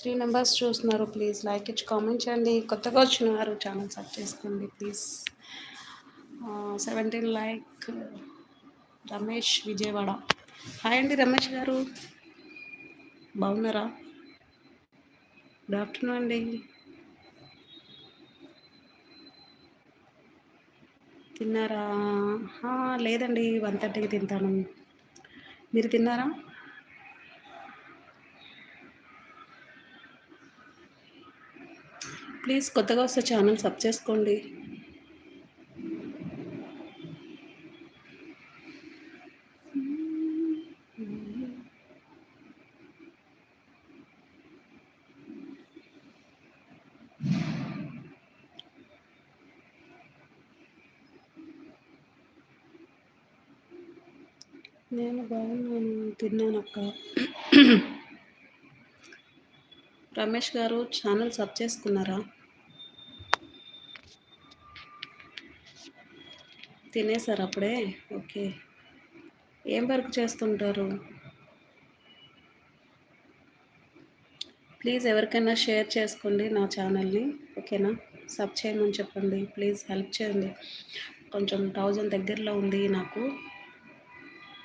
3 members చూస్తున్నారు. Please like ఇచ్చి comment చేయండి. కొత్తగా వచ్చిన వారు ఛానల్ సబ్స్క్రైబ్ చేసుకోండి please. 17 like Ramesh Vijayawada. Hi అండి రమేష్ గారు, బాగున్నారా? గుడ్ ఆఫ్టర్నూన్ అండి. తిన్నారా? లేదండి, 1:30కి తింటాను. మీరు తిన్నారా? ప్లీజ్ కొత్తగా వస్తే ఛానల్ సబ్ చేసుకోండి. నేను బాగున్నాను, తిన్నాను అక్క. రమేష్ గారు ఛానల్ సబ్ చేసుకున్నారా? తినేసారు అప్పుడే? ఓకే. ఏం వర్క్ చేస్తుంటారు? ప్లీజ్ ఎవరికైనా షేర్ చేసుకోండి నా ఛానల్ని, ఓకేనా? సబ్ చేయమని చెప్పండి ప్లీజ్, హెల్ప్ చేయండి. కొంచెం 1000 దగ్గరలో ఉంది నాకు.